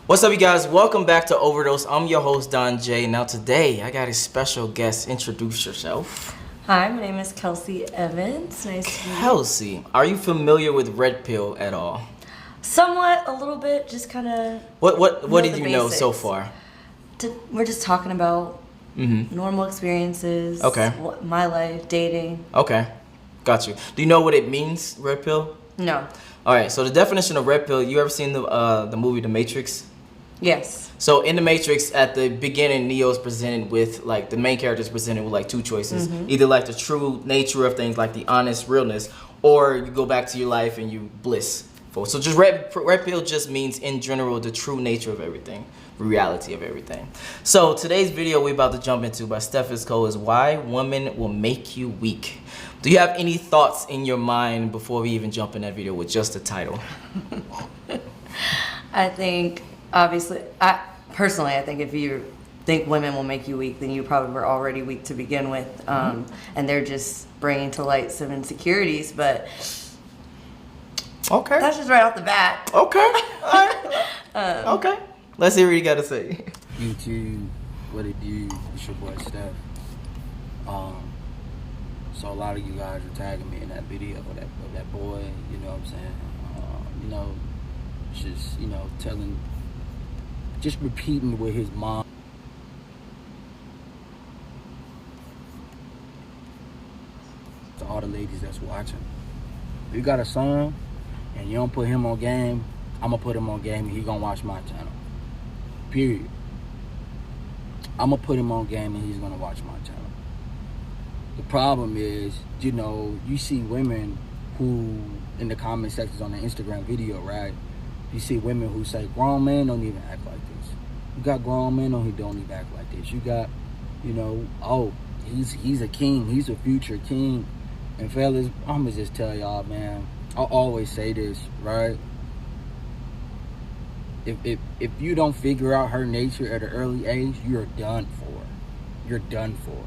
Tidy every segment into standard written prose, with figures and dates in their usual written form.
What's up, you guys? Welcome back to Overdose. I'm your host, Jaye. Now today, I got a special guest. Introduce yourself. Hi, my name is Kelsey Evans. Nice to meet you. Kelsey, are you familiar with Red Pill at all? Somewhat, a little bit, just kind of. What did you know so far? We're just talking about normal experiences. Okay. My life, dating. Okay, got you. Do you know what it means, Red Pill? No. All right. So the definition of Red Pill. You ever seen the movie The Matrix? Yes. So in The Matrix, at the beginning, Neo's presented with, like, the main character is presented with, like, two choices. Either, like, the true nature of things, like the honest realness, or you go back to your life and you bliss. So just red pill just means, in general, the true nature of everything, reality of everything. So today's video we're about to jump into by Steph's Cole is why women will make you weak. Do you have any thoughts in your mind before we even jump in that video with just the title? I think, obviously, I think if you think women will make you weak, then you probably were already weak to begin with. And they're just bringing to light some insecurities, but okay, that's just right off the bat. Okay. All right. Okay. Let's hear what you got to say. YouTube, what it do? It's your boy Steph. So a lot of you guys were tagging me in that video of that boy. You know what I'm saying? Just repeating with his mom. To all the ladies that's watching, if you got a son and you don't put him on game, I'm gonna put him on game and he gonna watch my channel. Period. I'm gonna put him on game and he's gonna watch my channel. The problem is, you see women who, in the comment sections on the Instagram video, right? You see women who say, grown men don't even act like this. You got grown men who don't even act like this. You got, oh, he's a king. He's a future king. And fellas, I'm gonna just tell y'all, man, I always say this, right? If you don't figure out her nature at an early age, you're done for. You're done for.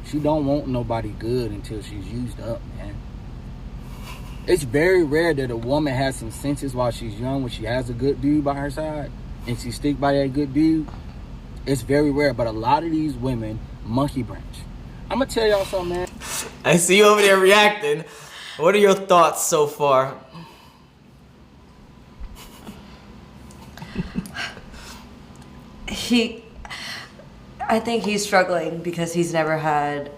She don't want nobody good until she's used up, man. It's very rare that a woman has some senses while she's young, when she has a good dude by her side and she stick by that good dude. It's very rare, but a lot of these women monkey branch. I'm gonna tell y'all something, man. I see you over there reacting. What are your thoughts so far? I think he's struggling because he's never had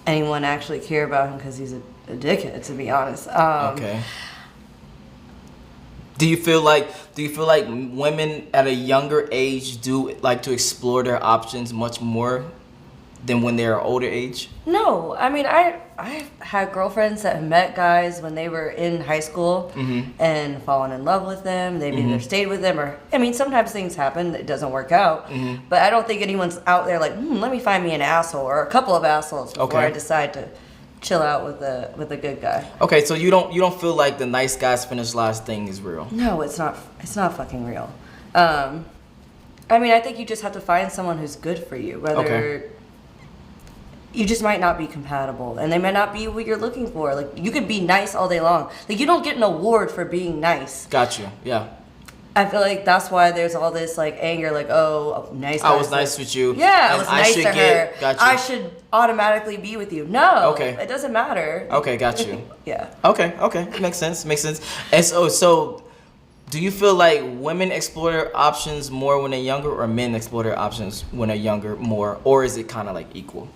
anyone actually care about him because he's a dickhead, to be honest. Okay. Do you feel like women at a younger age do like to explore their options much more than when they're older age? No, I mean, I've had girlfriends that have met guys when they were in high school and fallen in love with them. They've either stayed with them or, I mean, sometimes things happen, it doesn't work out. But I don't think anyone's out there like, let me find me an asshole or a couple of assholes before I decide to chill out with a good guy. Okay, so you don't feel like the nice guys finish last thing is real? No, it's not fucking real. I mean, I think you just have to find someone who's good for you, whether you just might not be compatible and they might not be what you're looking for. Like, you could be nice all day long. Like, you don't get an award for being nice. Got you. Yeah. I feel like that's why there's all this like anger, like, oh, nice. I was nice with you. Yeah, I was nice to her. Got you. I should automatically be with you. No. Okay. It doesn't matter. Okay, got you. Yeah. Okay. Makes sense. And so do you feel like women explore their options more when they're younger, or men explore their options when they're younger more, or is it kind of like equal?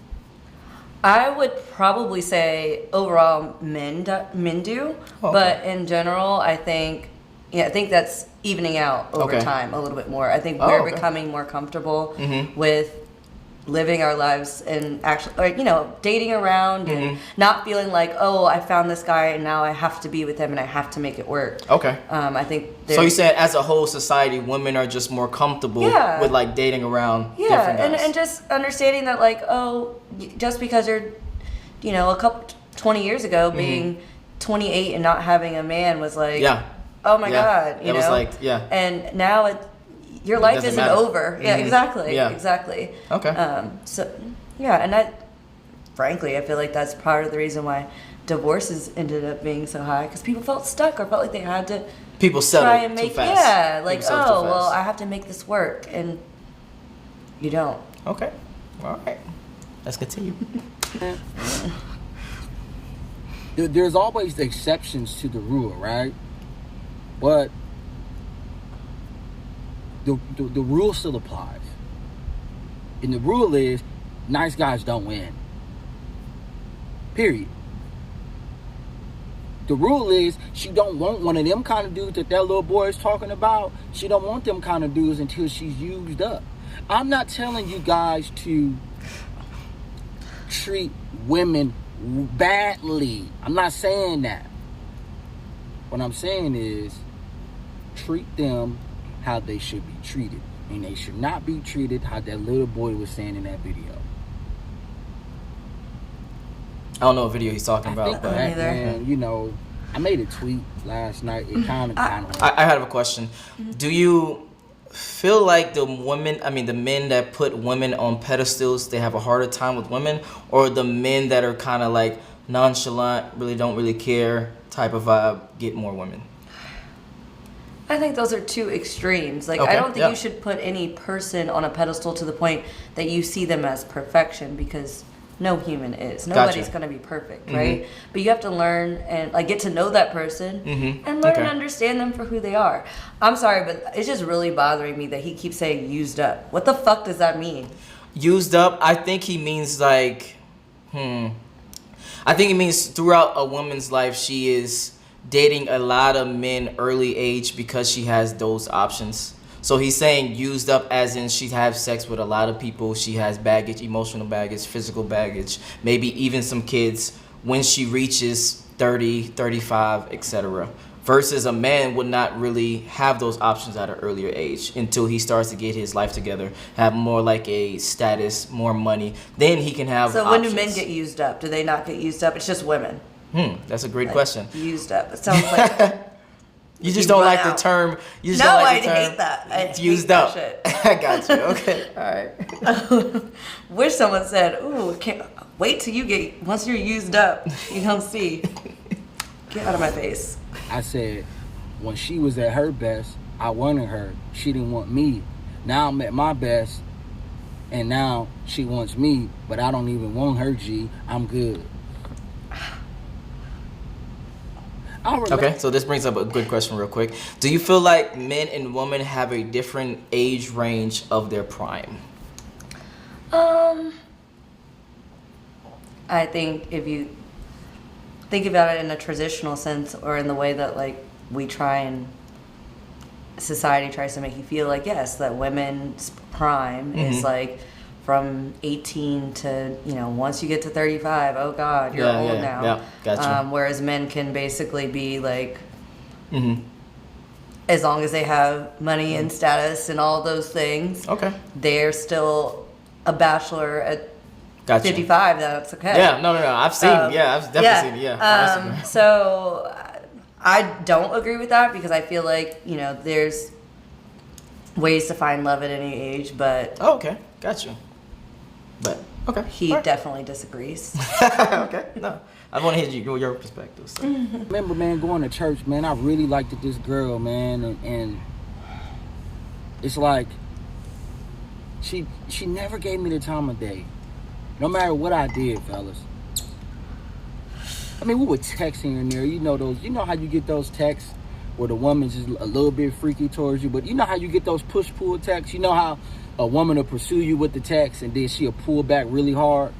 I would probably say overall men do, but in general, I think that's evening out over time a little bit more. I think we're becoming more comfortable with living our lives and actually, dating around and not feeling like, oh, I found this guy and now I have to be with him and I have to make it work. Okay. I think. So you said as a whole society, women are just more comfortable with like dating around different guys. and just understanding that, like, oh, just because you're, a couple 20 years ago being 28 and not having a man was like, oh my God, it was like, and now your life isn't over. Yeah, exactly. Yeah. Exactly. Okay. And that, frankly, I feel like that's part of the reason why divorces ended up being so high, because people felt stuck or felt like they had to People settle try and too make fast. like, People settle oh too well, fast. I have to make this work, and you don't. Okay. All right. Let's continue. There's always exceptions to the rule, right? But the rule still applies. And the rule is, nice guys don't win. Period. The rule is, she don't want one of them kind of dudes that little boy is talking about. She don't want them kind of dudes until she's used up. I'm not telling you guys to treat women badly. I'm not saying that. What I'm saying is, treat them how they should be treated. And they should not be treated how that little boy was saying in that video. I don't know what video he's talking about. think But that, man, you know, I made a tweet last night. It kind of. I have a question. Do you feel like the men that put women on pedestals, they have a harder time with women, or the men that are kind of like nonchalant, really don't really care type of vibe, get more women? I think those are two extremes. Like, Okay, I don't think yeah. you should put any person on a pedestal to the point that you see them as perfection, because no human is. Nobody's Gotcha. going to be perfect, right? But you have to learn and like get to know that person and learn Okay. and understand them for who they are. I'm sorry, but it's just really bothering me that he keeps saying used up. What the fuck does that mean? Used up, I think he means like, I think it means throughout a woman's life, she is dating a lot of men early age because she has those options. So he's saying used up as in she has sex with a lot of people. She has baggage, emotional baggage, physical baggage, maybe even some kids when she reaches 30, 35, etc. Versus a man would not really have those options at an earlier age until he starts to get his life together, have more like a status, more money. Then he can have So options. when do men get used up? Do they not get used up? It's just women. That's a great Like, question. Used up. It sounds like You just You don't run like the out. term. You just No, don't like the I term. hate that. I It's hate used that up. shit. I got you. Okay. All right. wish someone said, "Ooh, can't wait till you get once you're used up. You don't see. Get out of my face." I said, when she was at her best, I wanted her. She didn't want me. Now I'm at my best, and now she wants me, but I don't even want her, G. I'm good. Okay, so this brings up a good question real quick. Do you feel like men and women have a different age range of their prime? I think if you think about it in a traditional sense, or in the way that like we try and society tries to make you feel, like, yes, that women's prime is like from 18 to, once you get to 35, oh God, you're old now. Yeah, gotcha. Whereas men can basically be like, as long as they have money and status and all those things, Okay. they're still a bachelor at Gotcha. 55. That's okay. Yeah, no. I've seen, I've definitely seen it, on Instagram. So I don't agree with that, because I feel like, there's ways to find love at any age, but Oh, okay. Gotcha. But, okay. he All right. definitely disagrees. Okay, no. I want to hear your perspective. So. Remember, man, going to church, man, I really liked this girl, man, and it's like she never gave me the time of day, no matter what I did, fellas. I mean, we would text here and there, you know how you get those texts where the woman's just a little bit freaky towards you, but you know how you get those push-pull texts? You know how a woman will pursue you with the text and then she'll pull back really hard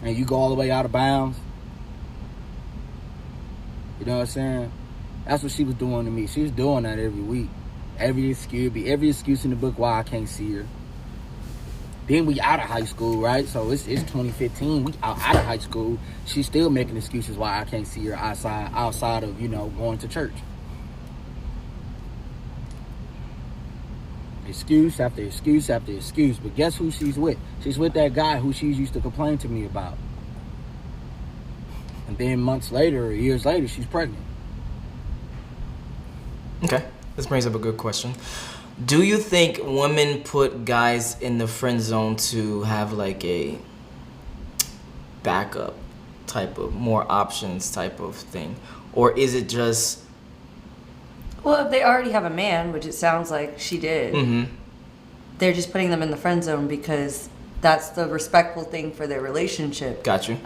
and you go all the way out of bounds? You know what I'm saying? That's what she was doing to me. She was doing that every week. Every excuse in the book why I can't see her. Then we out of high school, right? So it's 2015. We out of high school. She's still making excuses why I can't see her outside of, going to church. Excuse after excuse after excuse. But guess who she's with? She's with that guy who she used to complain to me about. And then months later, or years later, she's pregnant. Okay, this brings up a good question. Do you think women put guys in the friend zone to have like a backup type of, more options type of thing? Or is it just Well, if they already have a man, which it sounds like she did, they're just putting them in the friend zone because that's the respectful thing for their relationship. Got you.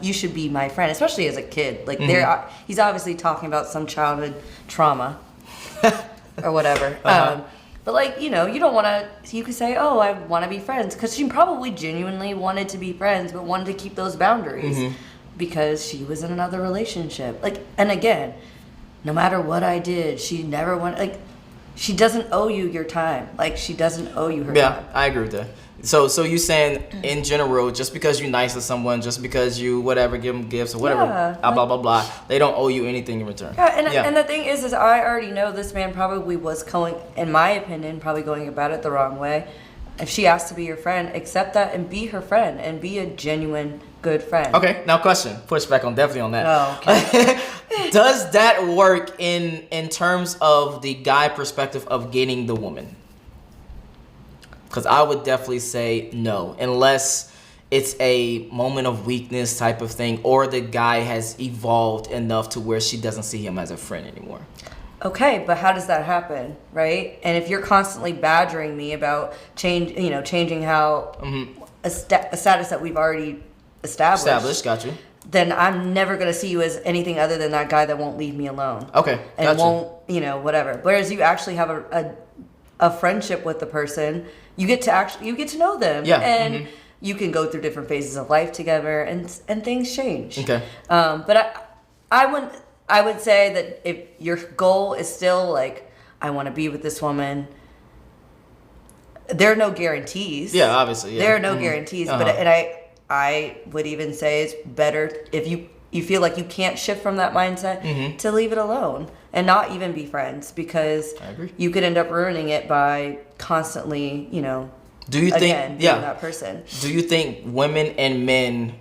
You should be my friend, especially as a kid. Like he's obviously talking about some childhood trauma or whatever. But like, you don't want to, you could say, oh, I want to be friends. Because she probably genuinely wanted to be friends, but wanted to keep those boundaries because she was in another relationship. Like, and again, no matter what I did, she never wanted, like, she doesn't owe you your time. Like, she doesn't owe you her time. Yeah, I agree with that. So you saying in general, just because you're nice to someone, just because you whatever give them gifts or whatever, blah blah blah, they don't owe you anything in return. Yeah, and the thing is I already know this man probably was going, in my opinion, probably going about it the wrong way. If she asks to be your friend, accept that and be her friend and be a genuine good friend. Okay, now question, pushback on definitely on that. Oh, okay. Does that work in terms of the guy perspective of getting the woman? Because I would definitely say no, unless it's a moment of weakness type of thing, or the guy has evolved enough to where she doesn't see him as a friend anymore. Okay, but how does that happen, right? And if you're constantly badgering me about changing how a status that we've already established, got you. Then I'm never gonna see you as anything other than that guy that won't leave me alone. Okay, and won't, whatever. Whereas you actually have a friendship with the person, you get to know them, and you can go through different phases of life together, and things change. Okay. But I would say that if your goal is still like, I want to be with this woman, there are no guarantees. Yeah, obviously. Yeah. There are no guarantees, but I would even say it's better if you feel like you can't shift from that mindset to leave it alone and not even be friends, because I agree. you could end up ruining it by constantly, do you think being that person. Do you think women and men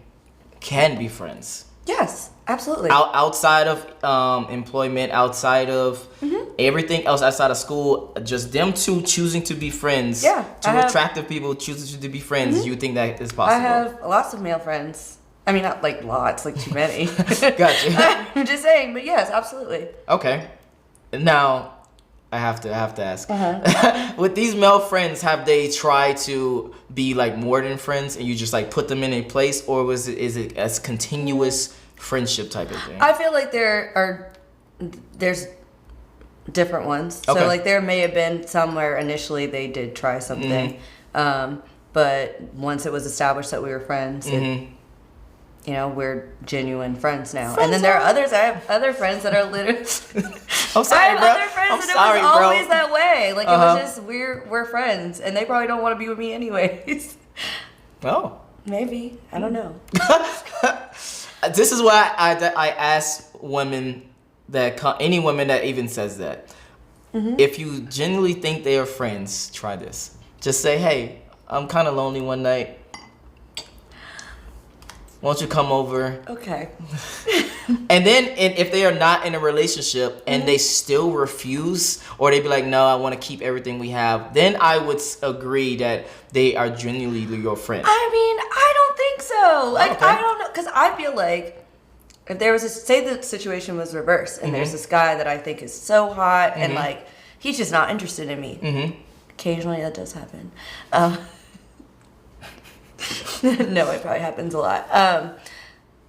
can be friends? Yes, absolutely. Outside of employment, outside of everything else, outside of school, just them two choosing to be friends. Yeah, attractive people choosing to be friends. You think that is possible? I have lots of male friends. I mean, not like lots, like too many. Gotcha. I'm just saying, but yes, absolutely. Okay. Now, I have to ask. With these male friends, have they tried to be like more than friends, and you just like put them in a place, or is it as continuous friendship type of thing? I feel like there's different ones. Okay. So like there may have been somewhere initially they did try something, but once it was established that we were friends, we're genuine friends now. And then there are others. I have other friends that are literally. I'm sorry, I have bro. other friends I'm that sorry, it was bro. always that way. Like it was just we're friends, and they probably don't want to be with me anyways. Oh. Maybe, I don't know. This is why I ask women any woman that even says that. If you genuinely think they are friends, try this. Just say, hey, I'm kind of lonely one night. Won't you come over? Okay. And then if they are not in a relationship and they still refuse, or they be like, no, I want to keep everything we have, then I would agree that they are genuinely your friend. I mean, I don't think so. Like, Okay. I don't know. Because I feel like if there was say the situation was reversed and there's this guy that I think is so hot and like, he's just not interested in me. Occasionally that does happen. No, it probably happens a lot.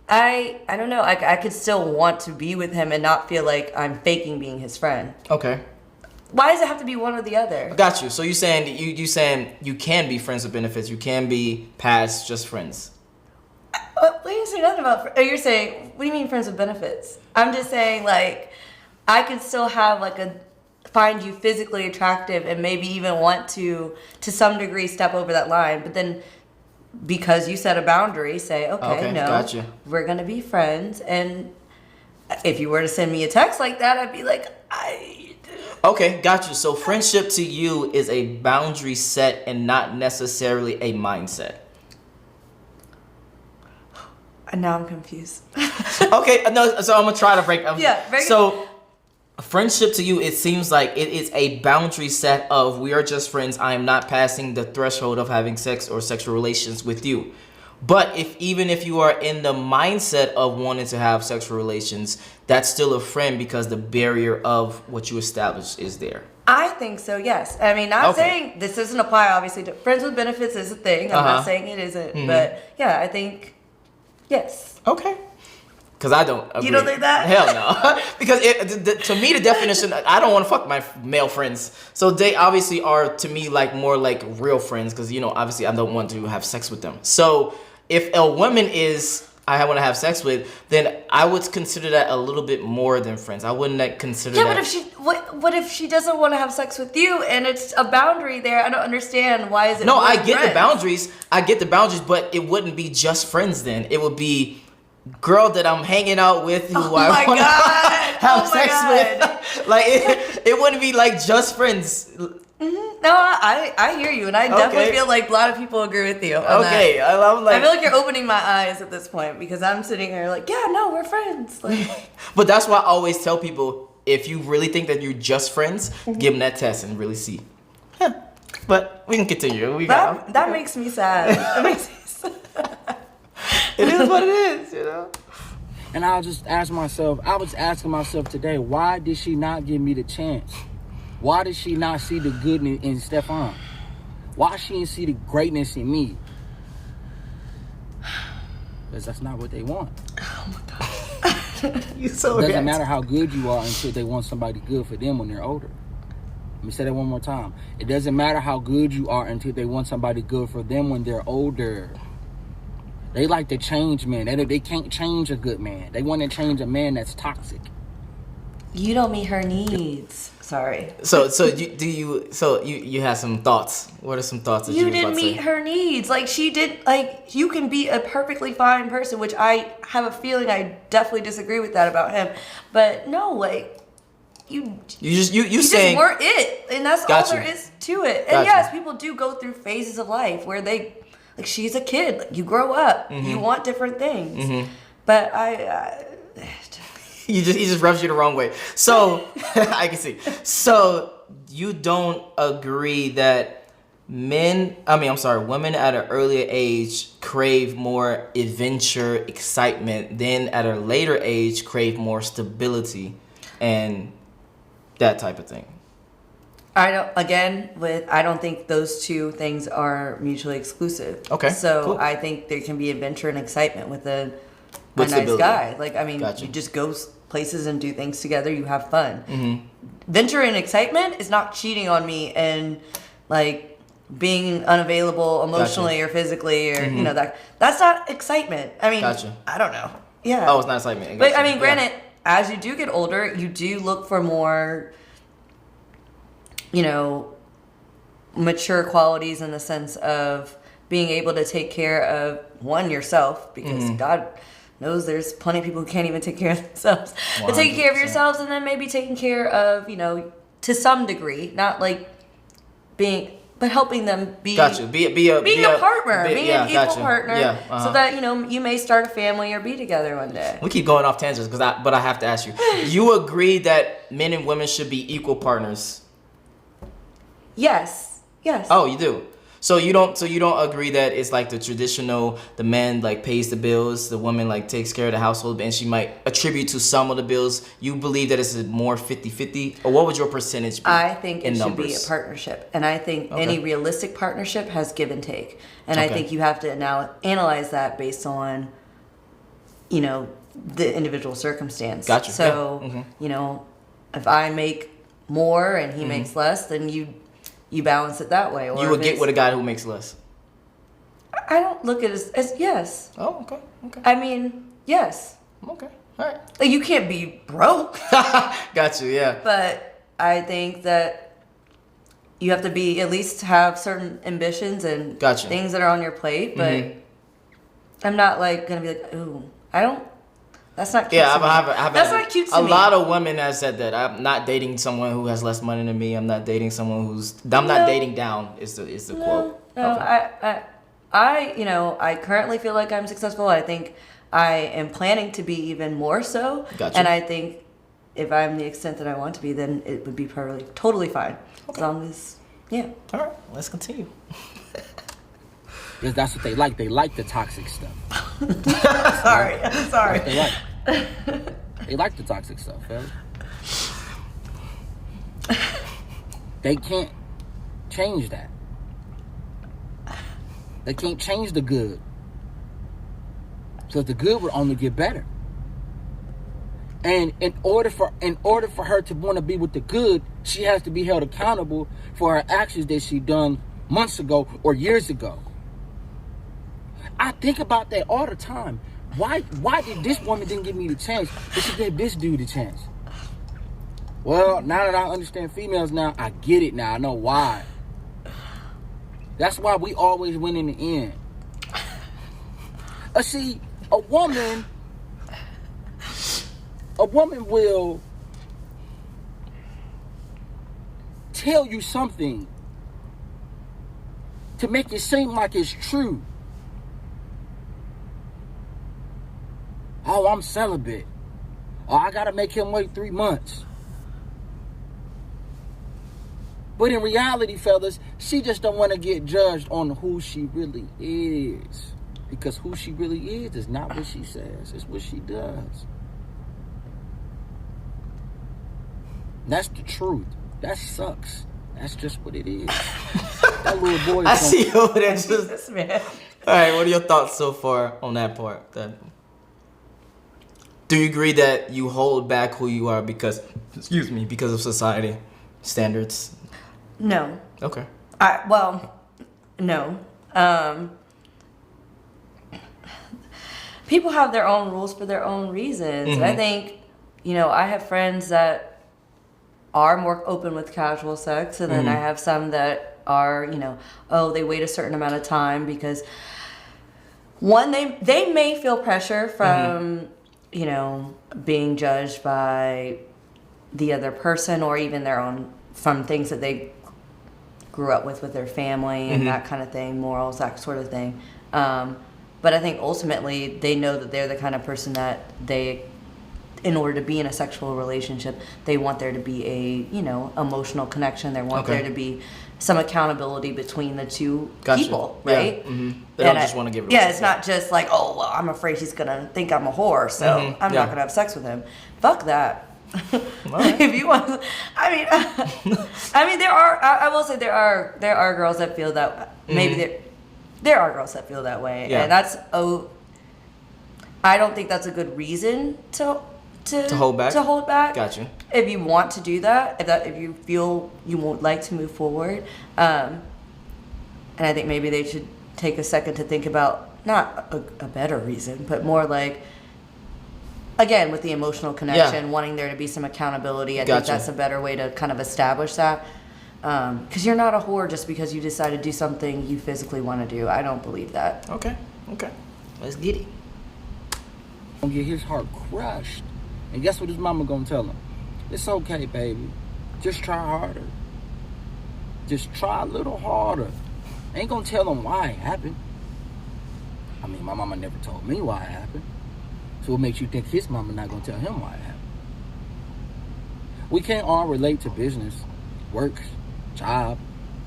I don't know. I could still want to be with him and not feel like I'm faking being his friend. Okay. Why does it have to be one or the other? Got you. So you saying you can be friends with benefits. You can be past just friends. What do you say nothing about? You're saying, what do you mean friends with benefits? I'm just saying, like, I can still have like find you physically attractive and maybe even want to some degree step over that line, but then because you set a boundary, say, okay, no, gotcha. We're gonna be friends. And if you were to send me a text like that, I'd be like, Okay, got you. So friendship to you is a boundary set and not necessarily a mindset. And now I'm confused. Okay, no. So I'm gonna try to break. Yeah, very so. Friendship to you, it seems like it is a boundary set of we are just friends. I am not passing the threshold of having sex or sexual relations with you. But even if you are in the mindset of wanting to have sexual relations, that's still a friend because the barrier of what you established is there. I think so, yes. I mean, not saying this doesn't apply, obviously, to friends with benefits is a thing. I'm not saying it isn't. But, yeah, I think, yes. Okay. Because I don't agree. You don't think that? Hell no. Because to me, the definition, I don't want to fuck my male friends. So they obviously are, to me, like more like real friends. Because, you know, obviously I don't want to have sex with them. So if a woman is... I want to have sex with, then I would consider that a little bit more than friends. I wouldn't consider that. Yeah, but if she doesn't want to have sex with you and it's a boundary there, I don't understand why is it. No, I get friends? the boundaries. I get the boundaries, but it wouldn't be just friends then. It would be girl that I'm hanging out with who I want to have sex with. Like it wouldn't be like just friends. No, I hear you, and I definitely feel like a lot of people agree with you on okay, that. I'm like, I feel like you're opening my eyes at this point because I'm sitting here like, yeah, no, we're friends. Like, but that's why I always tell people, if you really think that you're just friends, give them that test and really see. Yeah. But we can continue. That makes me sad. That makes me sad. It is what it is, you know. And I was asking myself today, why did she not give me the chance? Why did she not see the good in Stefan? Why she didn't see the greatness in me? Because that's not what they want. Oh my God. You so It doesn't matter how good you are until they want somebody good for them when they're older. Let me say that one more time. It doesn't matter how good you are until they want somebody good for them when they're older. They like to change men. They can't change a good man. They want to change a man that's toxic. You don't meet her needs. Sorry. So you have some thoughts. What are some thoughts that you didn't meet her needs. Like she did. Like you can be a perfectly fine person, which I have a feeling I definitely disagree with that about him. But no, like you just weren't it, and that's all there is to it. And Got yes, people do go through phases of life where they like she's a kid. Like, you grow up, you want different things. But I he just rubs you the wrong way. So I can see. So you don't agree that women at an earlier age crave more adventure, excitement, then at a later age crave more stability and that type of thing. I don't think those two things are mutually exclusive. Okay. So cool. I think there can be adventure and excitement with a With nice stability. guy. Like, I mean, Gotcha. you just go places and do things together. You have fun. Venture and excitement is not cheating on me and like being unavailable emotionally or physically or you know that's not excitement. I mean, I don't know. Yeah. Oh, it's not excitement. But I mean, granted, as you do get older, you do look for more, you know, mature qualities in the sense of being able to take care of yourself, because God knows there's plenty of people who can't even take care of themselves. 100%. But taking care of yourselves, and then maybe taking care of, you know, to some degree, not like but helping them be being a partner, being an equal partner, so that, you know, you may start a family or be together one day. We keep going off tangents but I have to ask you. You agree that men and women should be equal partners? Yes. Oh, you do. So you don't agree that it's like the traditional, the man like pays the bills, the woman like takes care of the household, and she might attribute to some of the bills. You believe that it's a more 50-50? Or what would your percentage be? I think it should be a partnership. And I think any realistic partnership has give and take. And I think you have to now analyze that based on, you know, the individual circumstance. Gotcha. So, you know, if I make more and he makes less, then you balance it that way. Or you would get with a guy who makes less. I don't look at it as yes. Oh, okay. I mean, yes. Okay, all right. Like, you can't be broke. Got you, yeah. But I think that you have to be, at least have certain ambitions and things that are on your plate. But I'm not like gonna be like, ooh, that's not cute. Yeah, that's not cute to me. A lot of women have said that. I'm not dating someone who has less money than me. I'm not dating someone I'm not dating down is the quote. No, okay. I currently feel like I'm successful. I think I am planning to be even more so. Gotcha. And I think if I'm the extent that I want to be, then it would be totally fine. Okay. As long as, All right, let's continue. Because that's what they like. They like the toxic stuff. Sorry. They like. They like the toxic stuff, fellas. They can't change that. They can't change the good. So the good would only get better. And in order for her to want to be with the good, she has to be held accountable for her actions that she done months ago or years ago. I think about that all the time. Why did this woman didn't give me the chance, but she gave this dude the chance? Well, now that I understand females now, I get it now. I know why. That's why we always win in the end. See, a woman will tell you something to make it seem like it's true. Oh, I'm celibate. Oh, I gotta make him wait 3 months. But in reality, fellas, she just don't want to get judged on who she really is. Because who she really is not what she says. It's what she does. That's the truth. That sucks. That's just what it is. That little boy. I see you over there. This man. All right, what are your thoughts so far on that part? Do you agree that you hold back who you are because of society standards? No. Okay. No. People have their own rules for their own reasons. Mm-hmm. And I think, I have friends that are more open with casual sex, and then I have some that are, they wait a certain amount of time because one, they may feel pressure from, being judged by the other person or even their own, from things that they grew up with their family and that kind of thing, morals, that sort of thing. But I think ultimately they know that they're the kind of person that in order to be in a sexual relationship, they want there to be a, emotional connection. They want there to be some accountability between the two people, right? Yeah. Mm-hmm. They don't just want to give it away. Yeah, it's not just like, oh, well, I'm afraid he's going to think I'm a whore, so I'm not going to have sex with him. Fuck that. Right. If you want, I will say there are girls that feel that, maybe there are girls that feel that way, and that's I don't think that's a good reason to hold back. Gotcha. If you want to do that, if you feel you would like to move forward, and I think maybe they should take a second to think about not a better reason, but more like, again, with the emotional connection, wanting there to be some accountability. I think that's a better way to kind of establish that. Because you're not a whore just because you decide to do something you physically want to do. I don't believe that. Okay. Let's get it. Gonna get his heart crushed. And guess what his mama gonna tell him? It's okay, baby. Just try harder. Just try a little harder. Ain't gonna tell him why it happened. I mean, my mama never told me why it happened. So what makes you think his mama not gonna tell him why it happened? We can't all relate to business, work, job,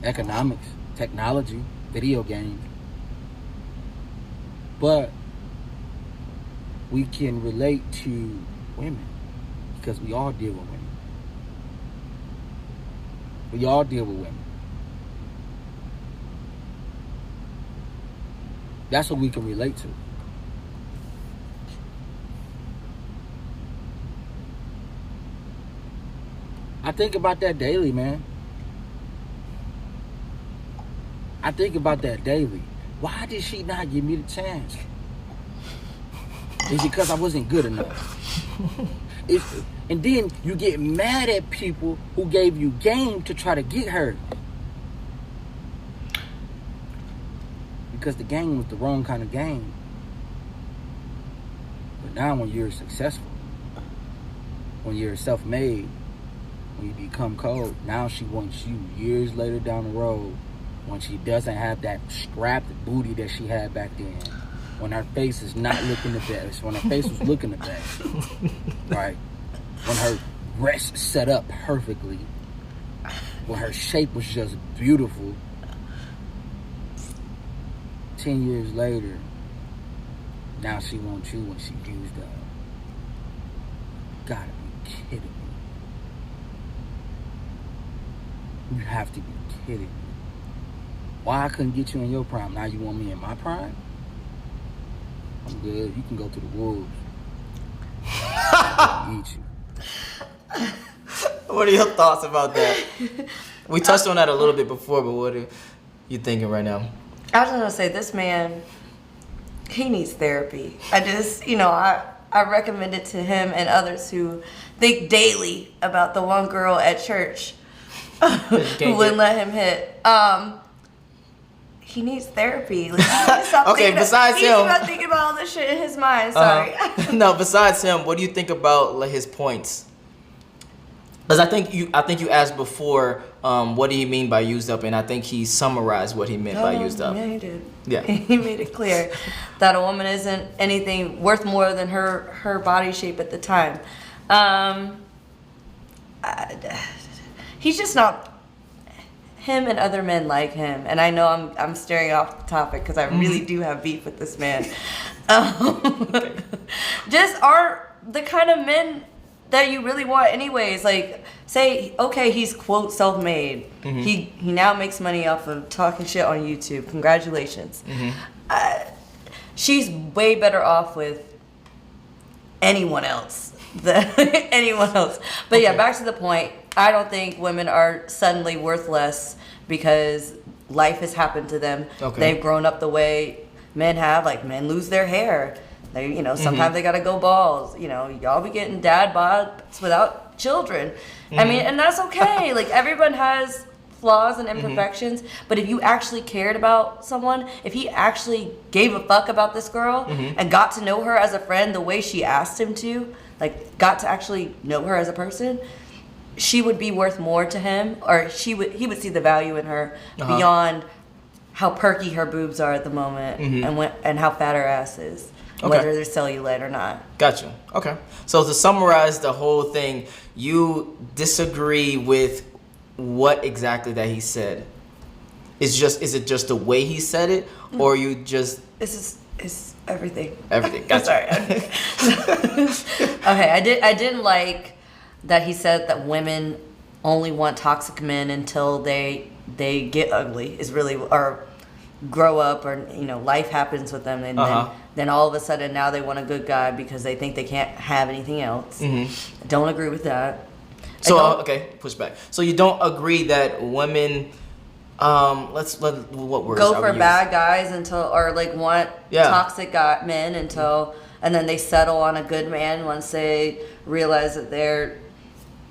economics, technology, video games. But we can relate to women because we all deal with women. We all deal with women. That's what we can relate to. I think about that daily, man. I think about that daily. Why did she not give me the chance? Is it because I wasn't good enough? And then you get mad at people who gave you game to try to get her. Because the game was the wrong kind of game. But now when you're successful, when you're self-made, when you become cold, now she wants you years later down the road when she doesn't have that strapped booty that she had back then. When her face is not looking the best. When her face was looking the best. Right? When her breasts set up perfectly. When her shape was just beautiful. 10 years later, now she wants you when she used up. Gotta be kidding me. You have to be kidding me. Why I couldn't get you in your prime? Now you want me in my prime? I'm good. You can go to the wolves. Eat you. What are your thoughts about that? We touched on that a little bit before, but what are you thinking right now? I was gonna say, this man, he needs therapy. I just, I recommend it to him and others who think daily about the one girl at church who wouldn't let him hit. He needs therapy. Like, he needs to stop Okay, besides him, he's about thinking about all this shit in his mind. Sorry. No, besides him, what do you think about like his points? Because I think you asked before, what do you mean by used up, and I think he summarized what he meant by used up. Yeah, he did. Yeah, he made it clear that a woman isn't anything worth more than her body shape at the time. He's just not. Him and other men like him, and I know I'm staring off the topic because I really do have beef with this man. Just are the kind of men that you really want anyways. Like, say, okay, he's quote self-made. He now makes money off of talking shit on YouTube. Congratulations. She's way better off with anyone else than anyone else. But yeah, back to the point. I don't think women are suddenly worth less because life has happened to them. Okay. They've grown up the way men have. Like, men lose their hair. They, sometimes they gotta go bald. Y'all be getting dad bods without children. I mean, and that's okay. Like, everyone has flaws and imperfections. But if you actually cared about someone, if he actually gave a fuck about this girl and got to know her as a friend the way she asked him to, like, got to actually know her as a person, she would be worth more to him, or he would see the value in her beyond how perky her boobs are at the moment and how fat her ass is, whether they're cellulite or not. Gotcha. Okay. So to summarize the whole thing, you disagree with what exactly that he said? Is it just the way he said it, or you just? It's everything. Everything. Gotcha. Sorry. Okay, I didn't like that he said that women only want toxic men until they get ugly, is really, or grow up, or life happens with them, and then all of a sudden now they want a good guy because they think they can't have anything else. I don't agree with that. So push back. So you don't agree that women what words go for bad guys until, or like want toxic men until, and then they settle on a good man once they realize that their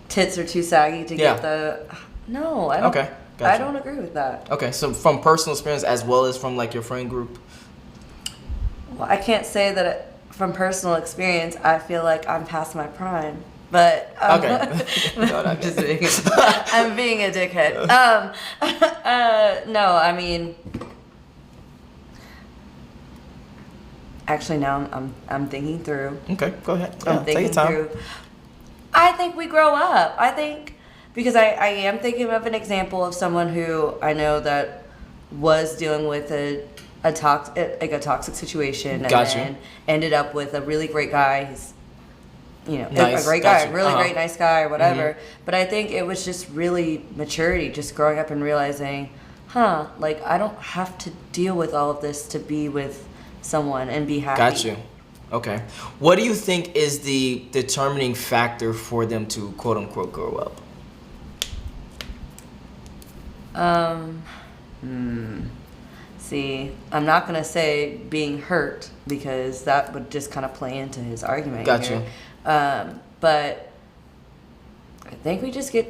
tits are too saggy to get the. No, I don't. Okay, gotcha. I don't agree with that. Okay, so from personal experience as well as from like your friend group. Well, I can't say that from personal experience. I feel like I'm past my prime, but okay. I'm just being. I'm being a dickhead. No, I mean. Actually, now I'm thinking through. Okay, go ahead. I'm thinking through. I think we grow up. I think, because I am thinking of an example of someone who I know that was dealing with a toxic situation, and then ended up with a really great guy. He's, nice. A great guy, really great, nice guy, or whatever. But I think it was just really maturity, just growing up and realizing, like, I don't have to deal with all of this to be with someone and be happy. Got you. Okay. What do you think is the determining factor for them to quote unquote grow up? See, I'm not gonna say being hurt because that would just kind of play into his argument. Gotcha. Here. But I think we just get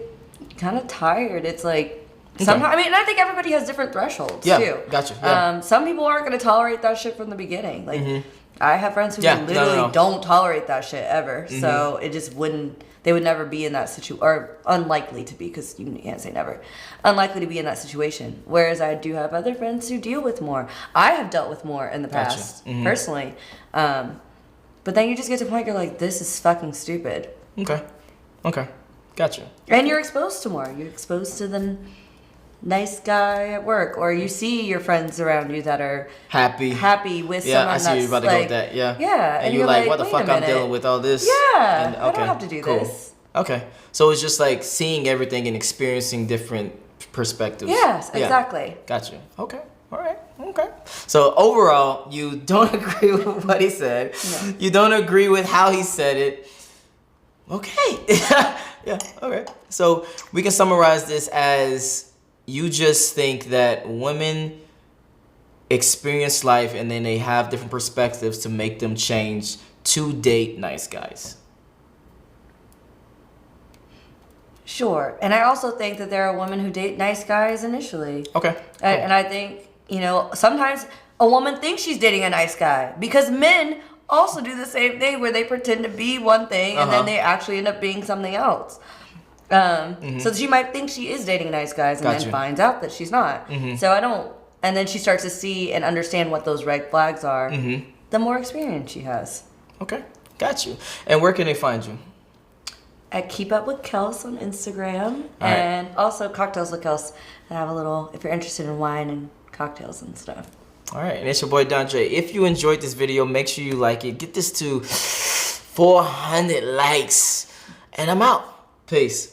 kind of tired. It's like sometimes, I mean, and I think everybody has different thresholds too. Gotcha. Yeah. Some people aren't gonna tolerate that shit from the beginning. Like, I have friends who literally don't tolerate that shit ever. So it just they would never be in that situation, or unlikely to be, because you can't say never, unlikely to be in that situation. Whereas I do have other friends who deal with more. I have dealt with more in the past, personally. But then you just get to a point you're like, this is fucking stupid. Okay. Gotcha. And you're exposed to more. You're exposed to them nice guy at work, or you see your friends around you that are happy with yeah, someone I see that's you're about to like, go with that. Yeah. yeah, And you're like, what the "Wait fuck a I'm minute. dealing with all this? Yeah, And, I don't have to do this. Okay. So it's just like seeing everything and experiencing different perspectives. Yes, Yeah. exactly. Gotcha. Okay. All right. Okay. So overall, you don't agree with what he said. No. You don't agree with how he said it. Okay. Yeah. Okay. So we can summarize this as you just think that women experience life and then they have different perspectives to make them change to date nice guys. Sure. And I also think that there are women who date nice guys initially. Okay. And I think, sometimes a woman thinks she's dating a nice guy because men also do the same thing where they pretend to be one thing and then they actually end up being something else. So she might think she is dating nice guys and then finds out that she's not. And then she starts to see and understand what those red flags are the more experience she has. Okay. Got you. And where can they find you? At Keep Up with Kels on Instagram. All right. And also Cocktails with Kels. I have a little, if you're interested in wine and cocktails and stuff. All right. And it's your boy, Jaye. If you enjoyed this video, make sure you like it. Get this to 400 likes. And I'm out. Peace.